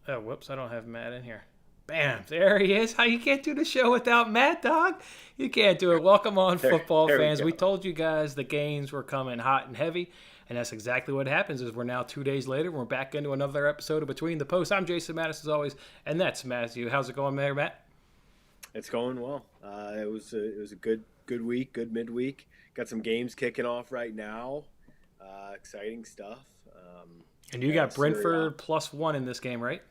Oh, whoops, I don't have Matt in here. Bam, there he is. How you can't do the show without Matt, dog? You can't do it. Welcome on, There, football there we fans. go. We told you guys the games were coming hot and heavy, and that's exactly what happens. Is we're now 2 days later. We're back into another episode of Between the Posts. I'm Jason Mattis as always, and that's Matthew. How's it going, there, Matt? It's going well. It was a good week, good midweek. Got some games kicking off right now. Exciting stuff. And you Had got Syria. Brentford +1 in this game, right?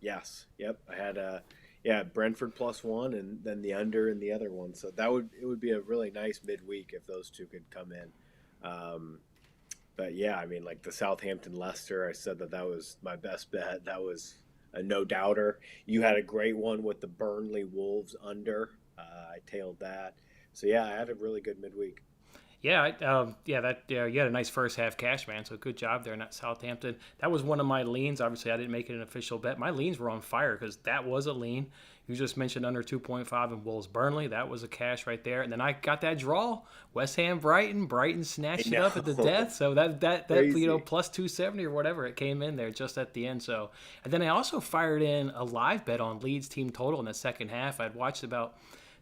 Yes. Yep. I had Brentford +1 and then the under in the other one. So it would be a really nice midweek if those two could come in. But yeah, I mean, like the Southampton Leicester, I said that was my best bet. That was a no doubter. You had a great one with the Burnley Wolves under. I tailed that. So yeah, I had a really good midweek. You had a nice first half cash, man. So good job there in that Southampton. That was one of my leans. Obviously, I didn't make it an official bet. My leans were on fire because that was a lean. You just mentioned under 2.5 in Wolves Burnley. That was a cash right there. And then I got that draw, West Ham Brighton. Brighton I snatched it up at the know. death. So that Crazy. plus 270 or whatever it came in there just at the end. So and then I also fired in a live bet on Leeds team total in the second half. I'd watched about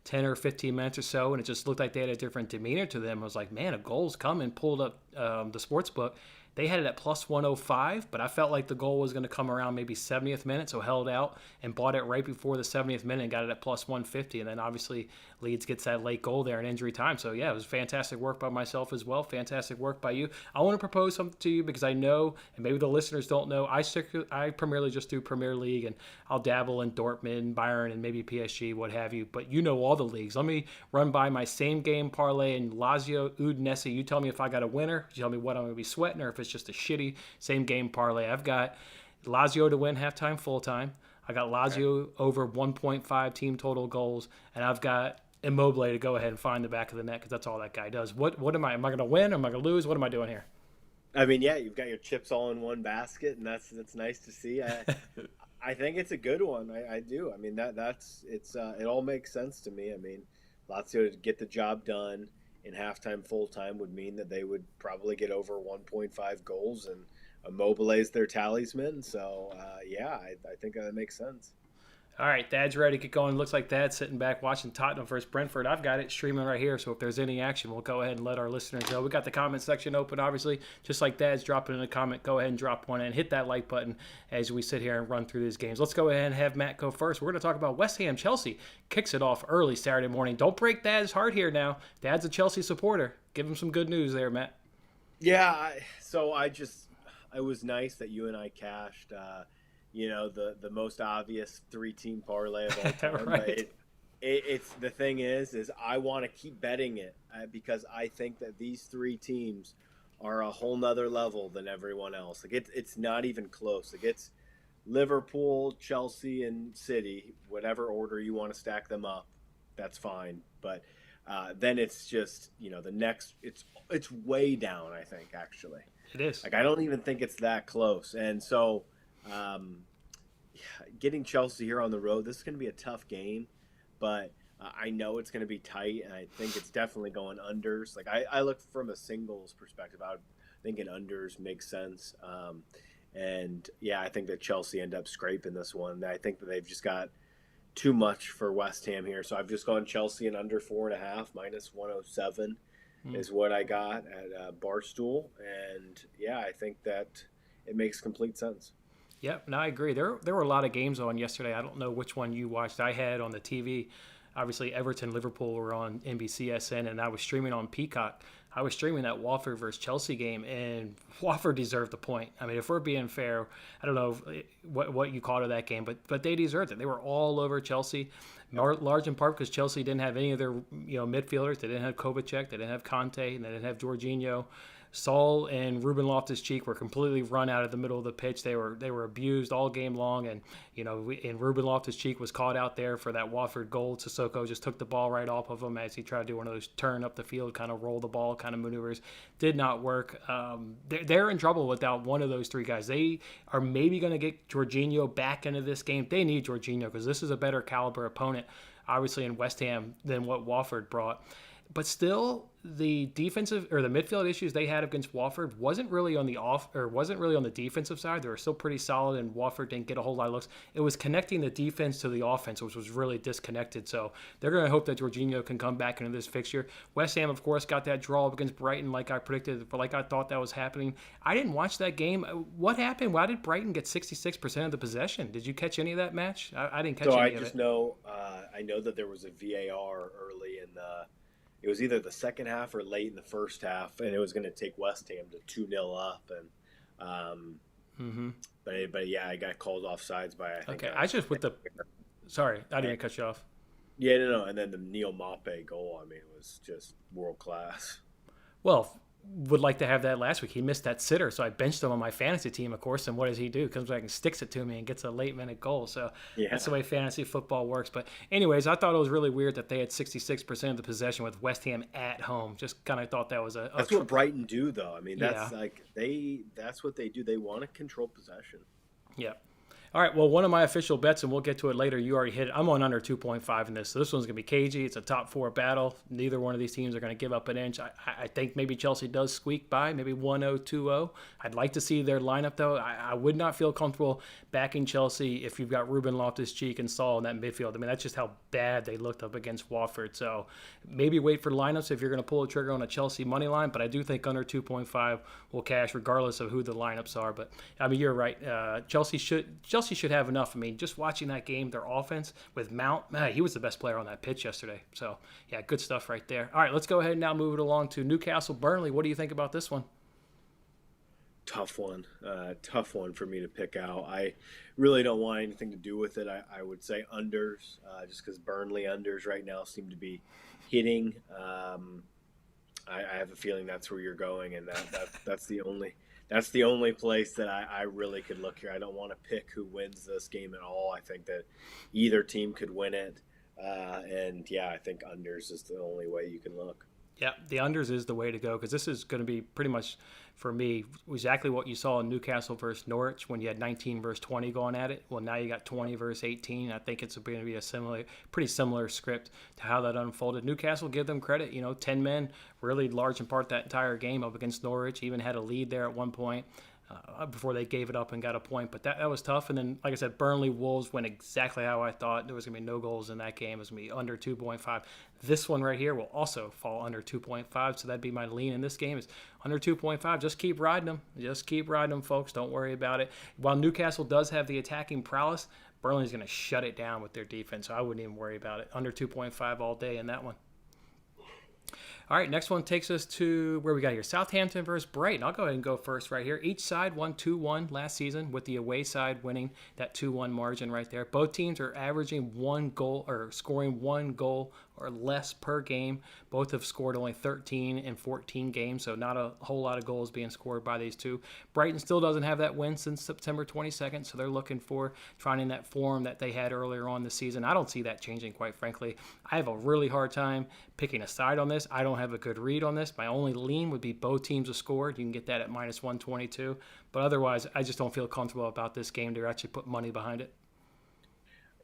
10 or 15 minutes or so, and it just looked like they had a different demeanor to them. I was like, man, a goal's coming. Pulled up the sports book. They had it at plus 105, but I felt like the goal was going to come around maybe 70th minute, so held out and bought it right before the 70th minute and got it at plus 150. And then obviously Leeds gets that late goal there in injury time. So yeah, it was fantastic work by myself as well. Fantastic work by you. I want to propose something to you because I know, and maybe the listeners don't know, I primarily just do Premier League, and I'll dabble in Dortmund, Bayern, and maybe PSG, what have you. But you know all the leagues. Let me run by my same game parlay in Lazio Udinese. You tell me if I got a winner. You tell me what I'm going to be sweating, or if it's just a shitty same game parlay. I've got Lazio to win halftime, full time. I got Okay. Lazio over 1.5 team total goals, and I've got Immobile to go ahead and find the back of the net because that's all that guy does. What am I? Am I going to win? Am I going to lose? What am I doing here? I mean, yeah, you've got your chips all in one basket, and that's nice to see. I think it's a good one. I do. I mean it all makes sense to me. I mean, Lazio to get the job done in halftime, full time would mean that they would probably get over 1.5 goals and immobilize their talisman. So yeah, I think that makes sense. All right, Dad's ready to get going. Looks like Dad's sitting back watching Tottenham versus Brentford. I've got it streaming right here, so if there's any action, we'll go ahead and let our listeners know. We got the comment section open, obviously. Just like Dad's dropping in a comment, go ahead and drop one and hit that like button as we sit here and run through these games. Let's go ahead and have Matt go first. We're going to talk about West Ham Chelsea. Kicks it off early Saturday morning. Don't break Dad's heart here now. Dad's a Chelsea supporter. Give him some good news there, Matt. Yeah, so I was nice that you and I cashed, the most obvious three-team parlay of all time. But Right. it's the thing is I want to keep betting it because I think that these three teams are a whole nother level than everyone else. Like it's not even close. Like it's Liverpool, Chelsea, and City, whatever order you want to stack them up, that's fine. But then it's just the next. It's way down. I think actually. It is. Like I don't even think it's that close. And so, um, getting Chelsea here on the road, this is going to be a tough game, but I know it's going to be tight, and I think it's definitely going unders. Like I look from a singles perspective, I would think an unders makes sense. And yeah, I think that Chelsea end up scraping this one. I think that they've just got too much for West Ham here, so I've just gone Chelsea and under 4.5 minus 107 Hmm. is what I got at Barstool, and yeah, I think that it makes complete sense. Yep, no, I agree. There were a lot of games on yesterday. I don't know which one you watched. I had on the TV, obviously Everton, Liverpool were on NBCSN, and I was streaming on Peacock. I was streaming that Watford versus Chelsea game, and Watford deserved the point. I mean, if we're being fair, I don't know what you called of that game, but they deserved it. They were all over Chelsea, Yep. large in part because Chelsea didn't have any of their midfielders. They didn't have Kovacic, they didn't have Conte, and they didn't have Jorginho. Saul and Ruben Loftus-Cheek were completely run out of the middle of the pitch. They were abused all game long, and and Ruben Loftus-Cheek was caught out there for that Watford goal. Sissoko just took the ball right off of him as he tried to do one of those turn up the field, kind of roll the ball kind of maneuvers. Did not work. They're in trouble without one of those three guys. They are maybe going to get Jorginho back into this game. They need Jorginho because this is a better caliber opponent, obviously in West Ham than what Watford brought. But still, the defensive or the midfield issues they had against Watford wasn't really on the defensive side. They were still pretty solid, and Watford didn't get a whole lot of looks. It was connecting the defense to the offense, which was really disconnected. So they're going to hope that Jorginho can come back into this fixture. West Ham, of course, got that draw against Brighton, like I predicted, like I thought that was happening. I didn't watch that game. What happened? Why did Brighton get 66% of the possession? Did you catch any of that match? I didn't catch any of it. So I know that there was a VAR early in the. It was either the second half or late in the first half, and it was going to take West Ham to 2-0 up, and but yeah, I got called offsides by I think. Okay, I just with the. Sorry, I didn't cut you off. Yeah, no, and then the Neil Maupay goal. I mean, it was just world class. Well, would like to have that last week. He missed that sitter, so I benched him on my fantasy team, of course. And what does he do? Comes back and sticks it to me and gets a late-minute goal. So that's the way fantasy football works. But anyways, I thought it was really weird that they had 66% of the possession with West Ham at home. Just kind of thought that was That's what Brighton do, though. I mean, that's that's what they do. They want to control possession. Yeah. All right, well, one of my official bets, and we'll get to it later, you already hit it. I'm on under 2.5 in this. So this one's going to be cagey. It's a top four battle. Neither one of these teams are going to give up an inch. I think maybe Chelsea does squeak by, maybe 1-0, 2-0. I'd like to see their lineup, though. I would not feel comfortable backing Chelsea if you've got Ruben Loftus-Cheek and Saul in that midfield. I mean, that's just how bad they looked up against Watford. So maybe wait for lineups if you're going to pull a trigger on a Chelsea money line, but I do think under 2.5 will cash regardless of who the lineups are. But, I mean, you're right. Chelsea should have enough. I mean, just watching that game, their offense with Mount, he was the best player on that pitch yesterday. So, yeah, good stuff right there. All right, let's go ahead and now move it along to Newcastle Burnley. What do you think about this one? Tough one for me to pick out. I really don't want anything to do with it. I would say unders, just because Burnley unders right now seem to be hitting. I have a feeling that's where you're going, and that's the only place that I really could look here. I don't want to pick who wins this game at all. I think that either team could win it, and yeah, I think unders is the only way you can look. Yeah, the unders is the way to go because this is going to be pretty much, for me, exactly what you saw in Newcastle versus Norwich when you had 19 versus 20 going at it. Well, now you got 20 versus 18. I think it's going to be a pretty similar script to how that unfolded. Newcastle, give them credit. 10 men, really large in part that entire game up against Norwich. Even had a lead there at one point. Before they gave it up and got a point. But that was tough. And then, like I said, Burnley-Wolves went exactly how I thought. There was going to be no goals in that game. It was going to be under 2.5. This one right here will also fall under 2.5. So that'd be my lean in this game is under 2.5. Just keep riding them. Just keep riding them, folks. Don't worry about it. While Newcastle does have the attacking prowess, Burnley's going to shut it down with their defense. So I wouldn't even worry about it. Under 2.5 all day in that one. All right, next one takes us to where we got here. Southampton versus Brighton. I'll go ahead and go first right here. Each side won 2-1 last season with the away side winning that 2-1 margin right there. Both teams are averaging one goal or scoring one goal or less per game. Both have scored only 13 in 14 games, so not a whole lot of goals being scored by these two. Brighton still doesn't have that win since September 22nd, so they're looking for trying that form that they had earlier on this season. I don't see that changing, quite frankly. I have a really hard time picking a side on this. I don't have a good read on this. My only lean would be both teams have scored. You can get that at minus 122, but otherwise, I just don't feel comfortable about this game to actually put money behind it.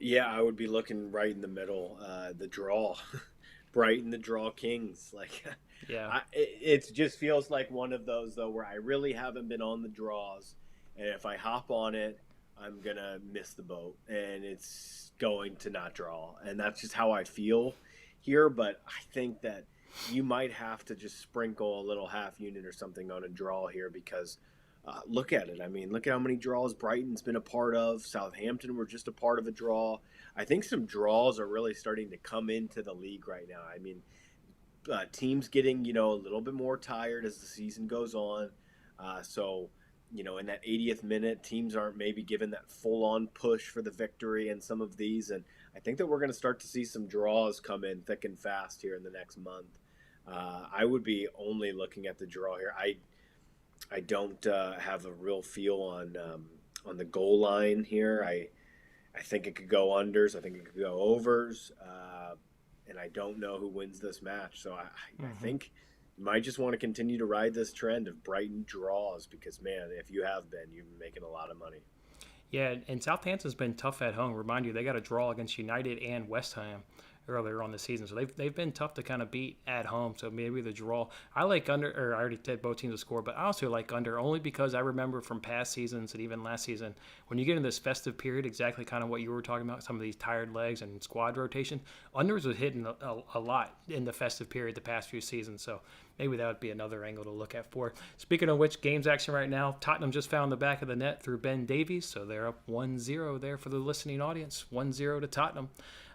Yeah, I would be looking right in the middle. The draw, Brighton, the draw kings. It just feels like one of those though where I really haven't been on the draws, and if I hop on it, I'm gonna miss the boat, and it's going to not draw, and that's just how I feel here. But I think that you might have to just sprinkle a little half unit or something on a draw here because. Look at it. I mean, look at how many draws Brighton's been a part of. Southampton were just a part of a draw. I think some draws are really starting to come into the league right now. I mean, teams getting, a little bit more tired as the season goes on. So, in that 80th minute, teams aren't maybe given that full-on push for the victory in some of these. And I think that we're going to start to see some draws come in thick and fast here in the next month. I would be only looking at the draw here. I don't have a real feel on the goal line here. I think it could go unders. I think it could go overs. And I don't know who wins this match. So I think you might just want to continue to ride this trend of Brighton draws because, man, if you have been, you've been making a lot of money. Yeah, and Southampton's been tough at home. Remind you, they got a draw against United and West Ham. earlier on the season. So they've been tough to kind of beat at home. So maybe the draw. I like under, or I already said both teams to score, but I also like under only because I remember from past seasons and even last season, when you get in this festive period, exactly kind of what you were talking about, some of these tired legs and squad rotation, unders was hitting a lot in the festive period the past few seasons. So maybe that would be another angle to look at for. Speaking of which, games action right now, Tottenham just found the back of the net through Ben Davies, so they're up 1-0 there for the listening audience. 1-0 to Tottenham.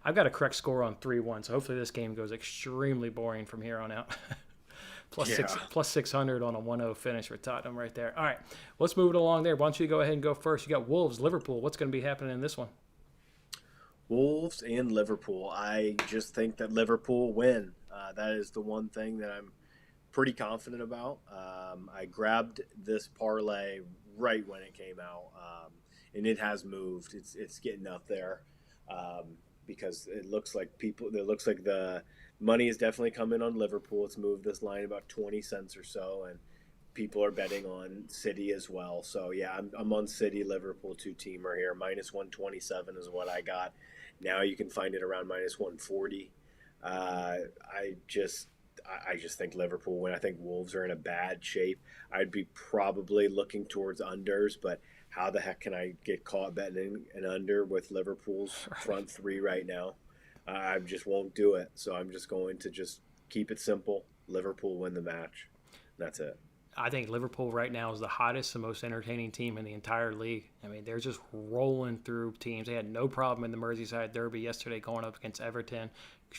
I've got a correct score on 3-1, so hopefully this game goes extremely boring from here on out. Plus 600 on a 1-0 finish for Tottenham right there. All right, let's move it along there. Why don't you go ahead and go first? You got Wolves, Liverpool. What's going to be happening in this one? Wolves and Liverpool. I just think that Liverpool win. That is the one thing that I'm pretty confident about. I grabbed this parlay right when it came out, and it has moved. It's getting up there because it looks like the money is definitely coming on Liverpool. It's moved this line about 20 cents or so, and people are betting on City as well. So yeah, I'm on City, Liverpool 2-teamer here. Minus 127 is what I got. Now you can find it around minus 140. I just think Liverpool win. I think Wolves are in a bad shape. I'd be probably looking towards unders, but how the heck can I get caught betting an under with Liverpool's front three right now? I just won't do it. So I'm just going to just keep it simple. Liverpool win the match. That's it. I think Liverpool right now is the hottest and most entertaining team in the entire league. I mean, they're just rolling through teams. They had no problem in the Merseyside Derby yesterday going up against Everton.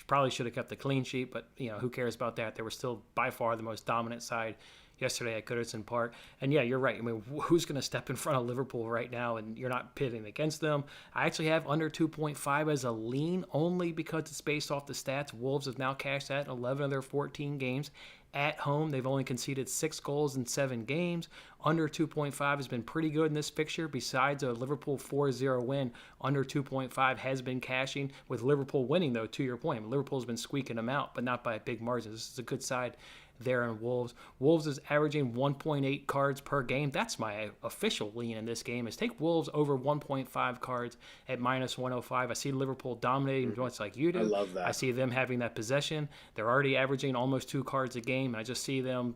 Probably should have kept the clean sheet, but who cares about that? They were still by far the most dominant side yesterday at Goodison Park. And yeah, you're right. I mean, who's going to step in front of Liverpool right now and you're not pitting against them? I actually have under 2.5 as a lean only because it's based off the stats. Wolves have now cashed that in 11 of their 14 games. At home, they've only conceded 6 goals in 7 games. Under 2.5 has been pretty good in this fixture. Besides a Liverpool 4-0 win, under 2.5 has been cashing, with Liverpool winning, though, to your point. Liverpool's been squeaking them out, but not by a big margin. This is a good side there in Wolves. Wolves is averaging 1.8 cards per game. That's my official lean in this game, is take Wolves over 1.5 cards at minus 105. I see Liverpool dominating much like you do. I love that. I see them having that possession. They're already averaging almost 2 cards a game. And I just see them,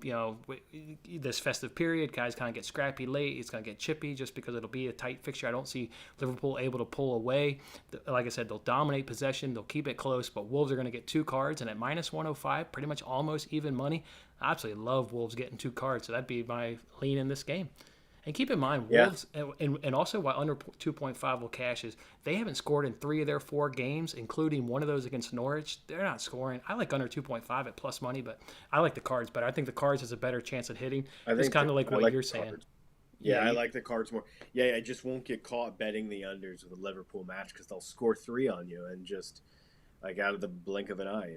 this festive period, guys kind of get scrappy late. It's going to get chippy just because it'll be a tight fixture. I don't see Liverpool able to pull away. Like I said, they'll dominate possession. They'll keep it close, but Wolves are going to get 2 cards. And at minus 105, pretty much almost even money. I absolutely love Wolves getting 2 cards, so that'd be my lean in this game. And keep in mind, Wolves, and also why under 2.5 will cash is they haven't scored in 3 of their 4 games, including one of those against Norwich. They're not scoring. I like under 2.5 at plus money, but I like the cards better. I think the cards has a better chance at hitting. It's kind of like what you're saying. Yeah, I like the cards more. Yeah, I just won't get caught betting the unders with a Liverpool match because they'll score 3 on you and just like out of the blink of an eye,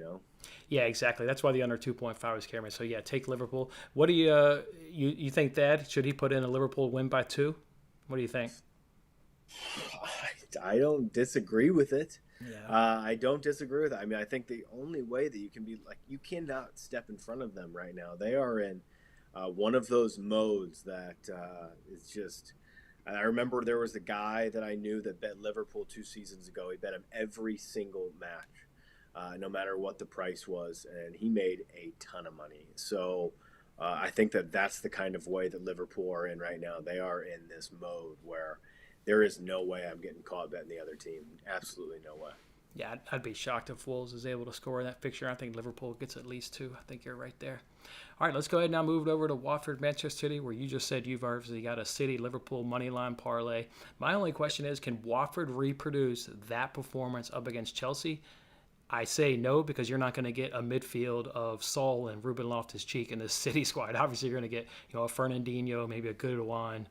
Yeah, exactly. That's why the under 2.5 is carrying. So yeah, take Liverpool. What do you think, Dad? Should he put in a Liverpool win by 2? What do you think? I don't disagree with it. Yeah. I don't disagree with it. I mean, I think the only way that you can be you cannot step in front of them right now. They are in one of those modes that is just. I remember there was a guy that I knew that bet Liverpool 2 seasons ago. He bet him every single match, no matter what the price was, and he made a ton of money. So I think that that's the kind of way that Liverpool are in right now. They are in this mode where there is no way I'm getting caught betting the other team. Absolutely no way. Yeah, I'd be shocked if Wolves is able to score in that fixture. I think Liverpool gets at least 2. I think you're right there. All right, let's go ahead and now move it over to Watford, Manchester City, where you just said you've obviously got a City-Liverpool moneyline parlay. My only question is, can Watford reproduce that performance up against Chelsea? I say no, because you're not going to get a midfield of Saul and Ruben Loftus-Cheek in this City squad. Obviously, you're going to get a Fernandinho, maybe a Goodwin,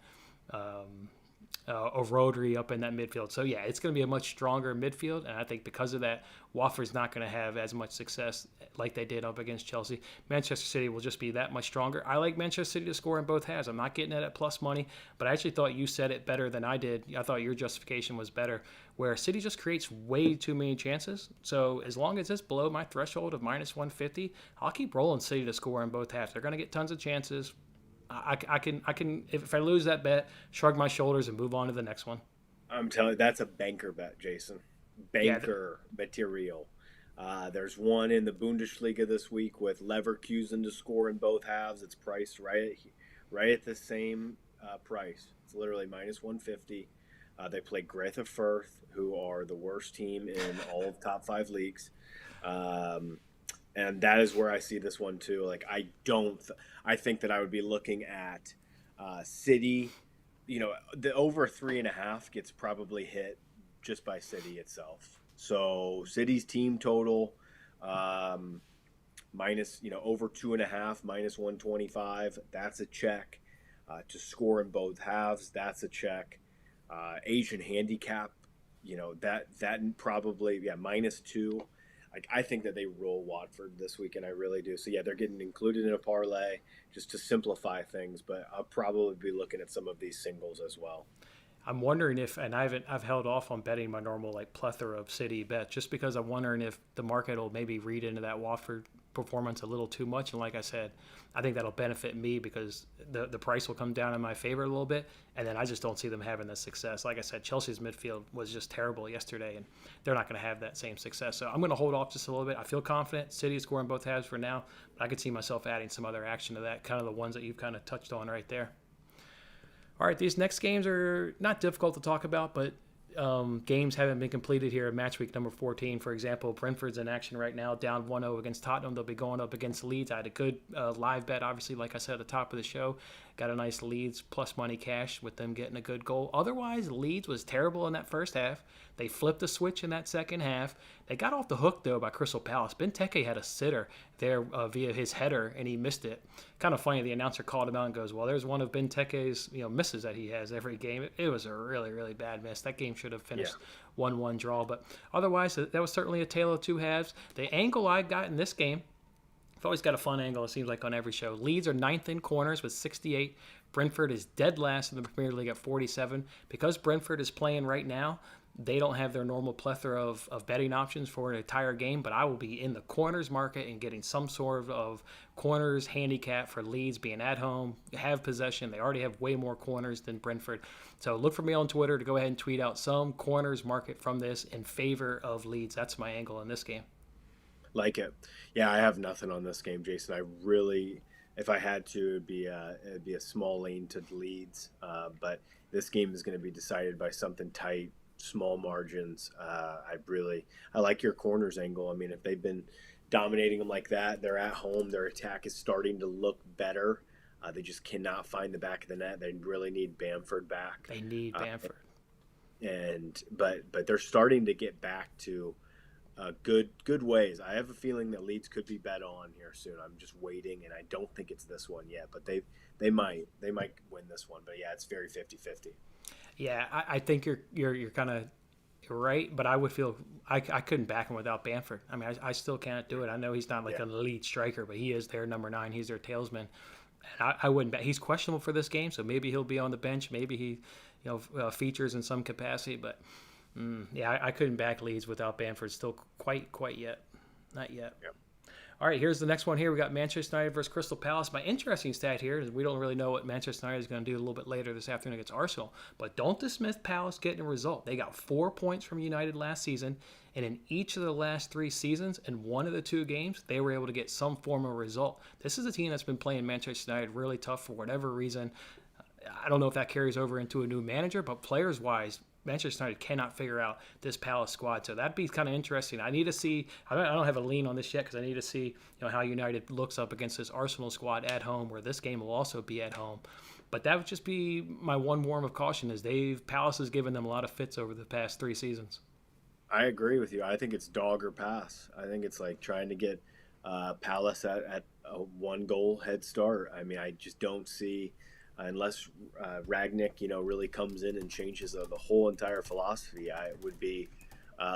of Rodri up in that midfield. So, yeah, it's going to be a much stronger midfield, and I think because of that, Watford's not going to have as much success like they did up against Chelsea. Manchester City will just be that much stronger. I like Manchester City to score in both halves. I'm not getting it at plus money, but I actually thought you said it better than I did. I thought your justification was better, where City just creates way too many chances. So as long as it's below my threshold of minus 150, I'll keep rolling City to score in both halves. They're going to get tons of chances. I can if I lose that bet, shrug my shoulders and move on to the next one. I'm telling you, that's a banker bet, Jason. Banker material. There's one in the Bundesliga this week with Leverkusen to score in both halves. It's priced right at the same price. It's literally minus 150. They play Greuther Fürth, who are the worst team in all of top 5 leagues. And that is where I see this one too. Like I think that I would be looking at City. The over 3.5 gets probably hit just by City itself. So City's team total minus over 2.5 minus 125. That's a check. To score in both halves, that's a check. Asian handicap, that probably -2. Like I think that they roll Watford this weekend. I really do. So yeah, they're getting included in a parlay just to simplify things. But I'll probably be looking at some of these singles as well. I'm wondering if, and I've held off on betting my normal plethora of City bets just because I'm wondering if the market will maybe read into that Watford performance a little too much. And like I said, I think that'll benefit me because the price will come down in my favor a little bit. And then I just don't see them having the success. Like I said, Chelsea's midfield was just terrible yesterday, and they're not going to have that same success. So I'm going to hold off just a little bit. I feel confident. City is scoring both halves for now, but I could see myself adding some other action to that, kind of the ones that you've kind of touched on right there. All right, these next games are not difficult to talk about, but games haven't been completed here at Matchweek number 14. For example, Brentford's in action right now, down 1-0 against Tottenham. They'll be going up against Leeds. I had a good live bet, obviously, like I said at the top of the show. Got a nice Leeds plus money cash with them getting a good goal. Otherwise, Leeds was terrible in that first half. They flipped the switch in that second half. They got off the hook, though, by Crystal Palace. Benteke had a sitter there via his header, and he missed it. Kind of funny, the announcer called him out and goes, well, there's one of Benteke's misses that he has every game. It was a really, really bad miss. That game should have finished 1-1 draw. But otherwise, that was certainly a tale of two halves. The angle I got in this game, I've always got a fun angle, it seems like, on every show. Leeds are 9th in corners with 68. Brentford is dead last in the Premier League at 47. Because Brentford is playing right now, they don't have their normal plethora of betting options for an entire game, but I will be in the corners market and getting some sort of corners handicap for Leeds being at home, have possession. They already have way more corners than Brentford. So look for me on Twitter to go ahead and tweet out some corners market from this in favor of Leeds. That's my angle in this game. Like it. Yeah, I have nothing on this game, Jason. I really, if I had to, it'd be a small lean to Leeds. But this game is going to be decided by something tight, small margins. I like your corners angle. I mean, if they've been dominating them like that, they're at home. Their attack is starting to look better. They just cannot find the back of the net. They really need Bamford back. They need Bamford. But they're starting to get back to good ways. I have a feeling that Leeds could be bet on here soon. I'm just waiting, and I don't think it's this one yet, but they might win this one. But yeah, it's very 50-50. Yeah, I think you're kind of right, but I would feel I couldn't back him without Bamford. I mean, I still can't do it. I know he's not like an elite striker, but he is their number 9. He's their tailsman. And I wouldn't bet. He's questionable for this game, so maybe he'll be on the bench. Maybe he features in some capacity, but. I couldn't back Leeds without Bamford. Still quite yet. Not yet. Yep. All right, here's the next one here. We got Manchester United versus Crystal Palace. My interesting stat here is we don't really know what Manchester United is going to do a little bit later this afternoon against Arsenal, but don't dismiss Palace getting a result. They got 4 points from United last season, and in each of the last 3 seasons, in one of the 2 games, they were able to get some form of result. This is a team that's been playing Manchester United really tough for whatever reason. I don't know if that carries over into a new manager, but players-wise, Manchester United cannot figure out this Palace squad, so that'd be kind of interesting. I need to see. I don't have a lean on this yet because I need to see how United looks up against this Arsenal squad at home, where this game will also be at home. But that would just be my one worm of caution: is Palace has given them a lot of fits over the past 3 seasons. I agree with you. I think it's dog or pass. I think it's like trying to get Palace at a 1-goal head start. I mean, I just don't see. Unless Ragnick, really comes in and changes the whole entire philosophy, I would be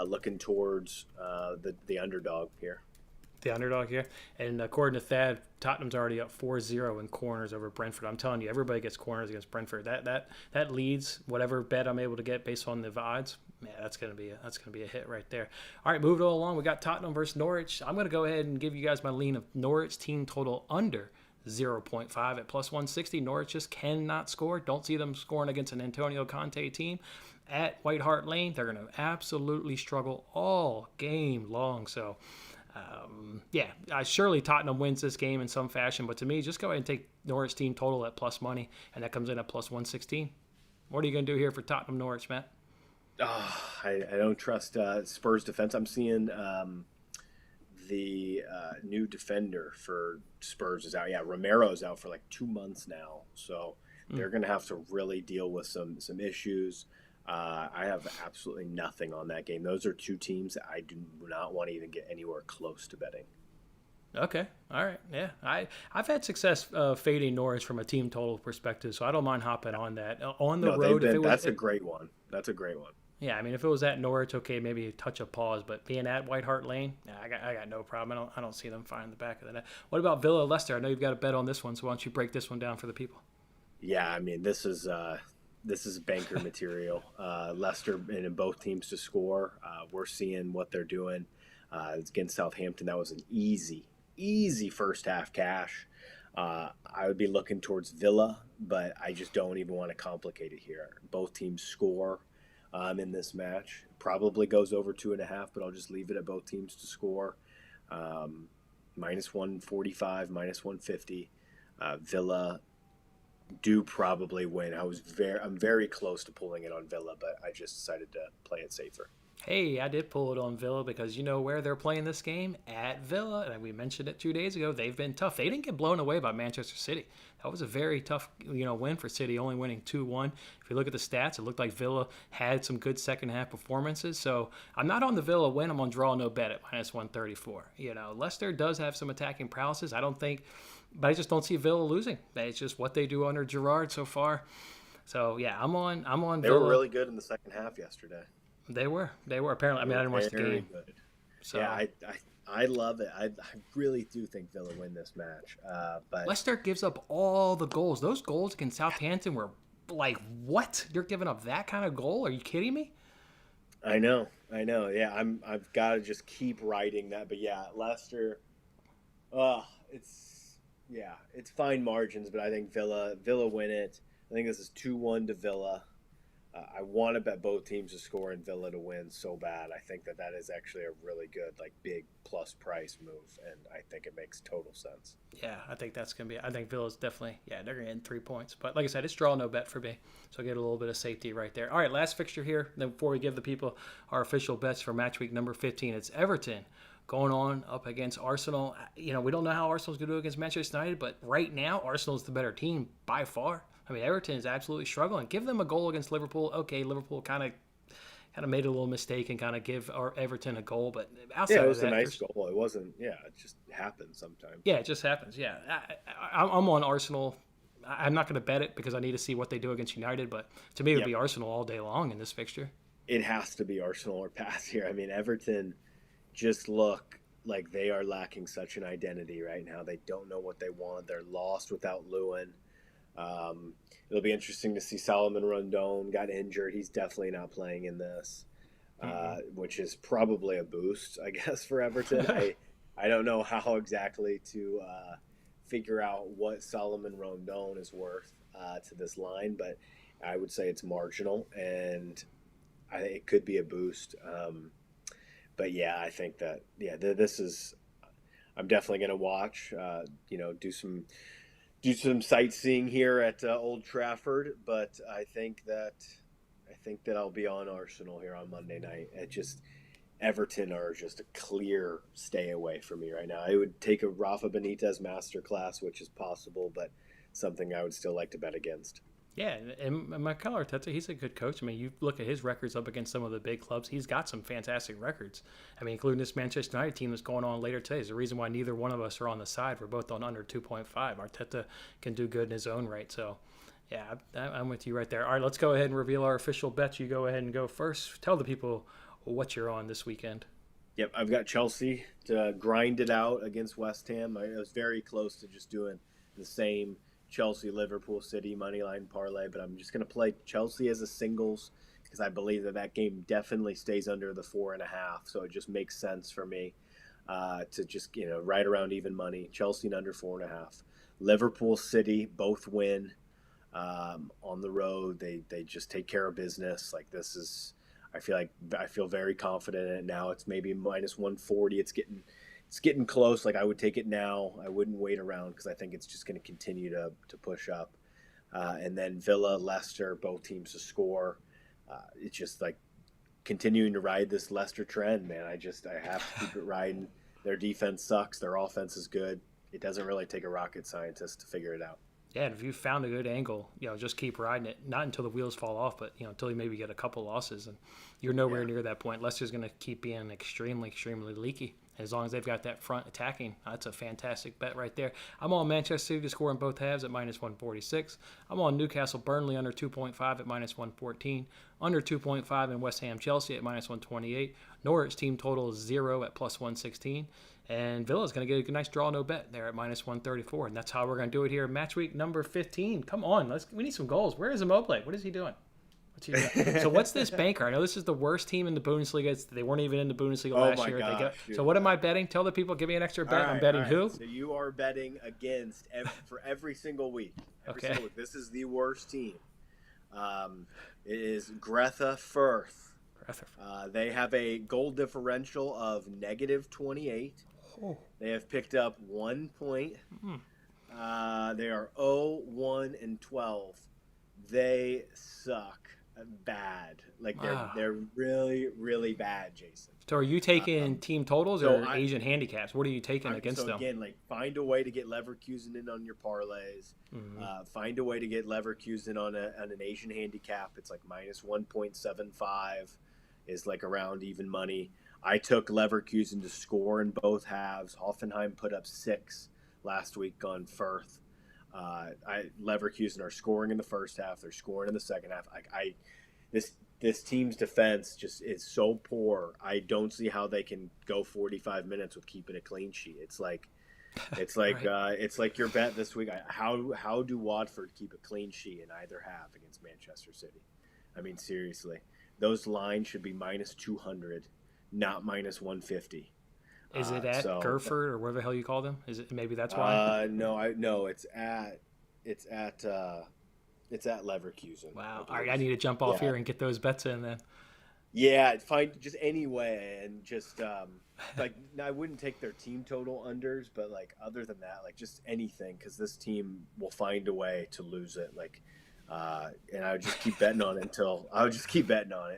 looking towards the underdog here. The underdog here. And according to Thad, Tottenham's already up 4-0 in corners over Brentford. I'm telling you, everybody gets corners against Brentford. That leads whatever bet I'm able to get based on the odds. Man, that's gonna be a hit right there. All right, moving along. We got Tottenham versus Norwich. I'm gonna go ahead and give you guys my lean of Norwich team total under 0.5 at plus 160. Norwich just cannot score. Don't see them scoring against an Antonio Conte team at White Hart Lane. They're going to absolutely struggle all game long. So, surely Tottenham wins this game in some fashion. But to me, just go ahead and take Norwich team total at plus money, and that comes in at plus 116. What are you going to do here for Tottenham Norwich, Matt? I don't trust Spurs defense. I'm seeing the new defender for Spurs is out. Yeah, Romero's out for like 2 months now. So they're going to have to really deal with some issues. I have absolutely nothing on that game. Those are two teams that I do not want to even get anywhere close to betting. Okay. All right. Yeah. I've had success fading Norwich from a team total perspective, so I don't mind hopping on that. On the road, that's a great one. That's a great one. Yeah, I mean, if it was at Norwich, okay, maybe a touch of pause, but being at White Hart Lane, I got no problem. I don't see them finding the back of the net. What about Villa Leicester? I know you've got a bet on this one, so why don't you break this one down for the people? Yeah, I mean, this is banker material. Leicester and both teams to score. We're seeing what they're doing. It's against Southampton. That was an easy first half cash. I would be looking towards Villa, but I just don't even want to complicate it here. Both teams score in this match. Probably goes over 2.5, but I'll just leave it at both teams to score. Minus 145, minus 150. Villa do probably win. I'm very close to pulling it on Villa, but I just decided to play it safer. Hey, I did pull it on Villa because you know where they're playing this game? At Villa. And we mentioned it 2 days ago. They've been tough. They didn't get blown away by Manchester City. That was a very tough, win for City, only winning 2-1. If you look at the stats, it looked like Villa had some good second half performances. So I'm not on the Villa win. I'm on draw no bet at minus 134. Leicester does have some attacking prowesses. But I just don't see Villa losing. It's just what they do under Gerrard so far. So yeah, I'm on Villa. They were really good in the second half yesterday. They were apparently. I mean, I didn't watch the game. Good. So yeah, I love it. I really do think Villa win this match. But Leicester gives up all the goals. Those goals against Southampton were like, what? You're giving up that kind of goal? Are you kidding me? I know. Yeah, I've got to just keep writing that. But yeah, Leicester. It's fine margins, but I think Villa win it. I think this is 2-1 to Villa. I want to bet both teams to score and Villa to win so bad. I think that is actually a really good, big plus price move, and I think it makes total sense. Yeah, I think that's going to be – I think Villa's definitely – they're going to get 3 points. But like I said, it's draw no bet for me, so I get a little bit of safety right there. All right, last fixture here. Then before we give the people our official bets for match week number 15, it's Everton going on up against Arsenal. We don't know how Arsenal's going to do against Manchester United, but right now Arsenal's the better team by far. I mean, Everton is absolutely struggling. Give them a goal against Liverpool. Okay, Liverpool kind of made a little mistake and kind of give Everton a goal, but outside it was of that, a nice goal. It wasn't. Yeah, it just happens sometimes. Yeah, it just happens. Yeah, I'm on Arsenal. I'm not going to bet it because I need to see what they do against United, but to me, it would be Arsenal all day long in this fixture. It has to be Arsenal or pass here. I mean, Everton just look like they are lacking such an identity right now. They don't know what they want. They're lost without Lewin. It'll be interesting to see Solomon Rondon got injured. He's definitely not playing in this, which is probably a boost, I guess, for Everton. I don't know how exactly to figure out what Solomon Rondon is worth to this line, but I would say it's marginal, and it could be a boost. But yeah, I think that this is. I'm definitely going to watch. Do some sightseeing here at Old Trafford, but I think that I'll be on Arsenal here on Monday night. Everton are just a clear stay away for me right now. I would take a Rafa Benitez masterclass, which is possible, but something I would still like to bet against. Yeah, and Mikel Arteta, he's a good coach. I mean, you look at his records up against some of the big clubs. He's got some fantastic records. I mean, including this Manchester United team that's going on later today. Is the reason why neither one of us are on the side. We're both on under 2.5. Arteta can do good in his own right. So, yeah, I'm with you right there. All right, let's go ahead and reveal our official bets. You go ahead and go first. Tell the people what you're on this weekend. Yep, I've got Chelsea to grind it out against West Ham. I was very close to just doing the same Chelsea, Liverpool, City moneyline parlay, but I'm just going to play Chelsea as a singles because I believe that game definitely stays under the 4.5. So it just makes sense for me to just right around even money. Chelsea and under 4.5. Liverpool City both win on the road. They just take care of business. Like this is, I feel very confident in it now. It's maybe minus 140. It's getting close. Like I would take it now. I wouldn't wait around because I think it's just going to continue to push up. And then Villa, Leicester, both teams to score. It's just like continuing to ride this Leicester trend, man. I have to keep it riding. Their defense sucks. Their offense is good. It doesn't really take a rocket scientist to figure it out. Yeah, and if you found a good angle, just keep riding it. Not until the wheels fall off, but until you maybe get a couple losses, and you're nowhere near that point. Leicester's going to keep being extremely, extremely leaky. As long as they've got that front attacking, that's a fantastic bet right there. I'm on Manchester City to score in both halves at minus 146. I'm on Newcastle Burnley under 2.5 at minus 114. Under 2.5 in West Ham Chelsea at minus 128. Norwich team total is 0 at plus 116. And Villa's going to get a nice draw, no bet there at minus 134. And that's how we're going to do it here. Match week number 15. Come on, we need some goals. Where is Immobile? What is he doing? So what's this banker? I know this is the worst team in the Bundesliga. They weren't even in the Bundesliga last year. So what am I betting? Tell the people, give me an extra bet. I'm betting who? So you are betting against for every single week. Single week. This is the worst team. It is Greta Firth. They have a goal differential of negative 28. Oh. They have picked up 1 point. They are 0-1-12. They suck bad. Like they're really, really bad, Jason. So are you taking team totals or Asian handicaps? What are you taking against them? So again, like find a way to get Leverkusen in on your parlays. Mm-hmm. Find a way to get Leverkusen on an Asian handicap. It's like minus 1.75 is like around even money. I took Leverkusen to score in both halves. Hoffenheim put up 6 last week on Firth. Leverkusen are scoring in the first half. They're scoring in the second half. This team's defense just is so poor. I don't see how they can go 45 minutes with keeping a clean sheet. It's like right. It's like your bet this week. How do Watford keep a clean sheet in either half against Manchester City? I mean, seriously, those lines should be minus 200, not minus 150. Is it at Gerford or whatever the hell you call them? Is it maybe that's why? No, it's at Leverkusen. Wow. All right, I need to jump off here and get those bets in then. Yeah, find just any way and just like I wouldn't take their team total unders, but like other than that, like just anything because this team will find a way to lose it. Like, and I would just keep betting on it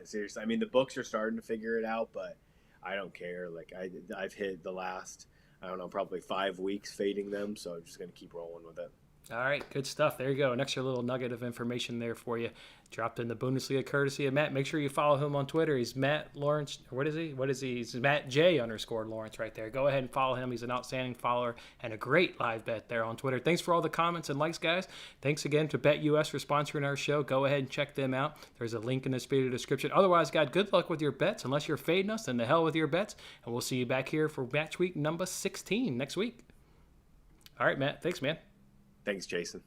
seriously. I mean, the books are starting to figure it out, but I don't care. Like I've hit the last, I don't know, probably 5 weeks fading them, so I'm just gonna keep rolling with it. All right, good stuff. There you go. An extra little nugget of information there for you. Dropped in the Bundesliga courtesy of Matt. Make sure you follow him on Twitter. He's Matt Lawrence. What is he? He's Matt J_Lawrence right there. Go ahead and follow him. He's an outstanding follower and a great live bet there on Twitter. Thanks for all the comments and likes, guys. Thanks again to BetUS for sponsoring our show. Go ahead and check them out. There's a link in the video description. Otherwise, God, good luck with your bets. Unless you're fading us, then the hell with your bets. And we'll see you back here for match week number 16 next week. All right, Matt. Thanks, man. Thanks, Jason.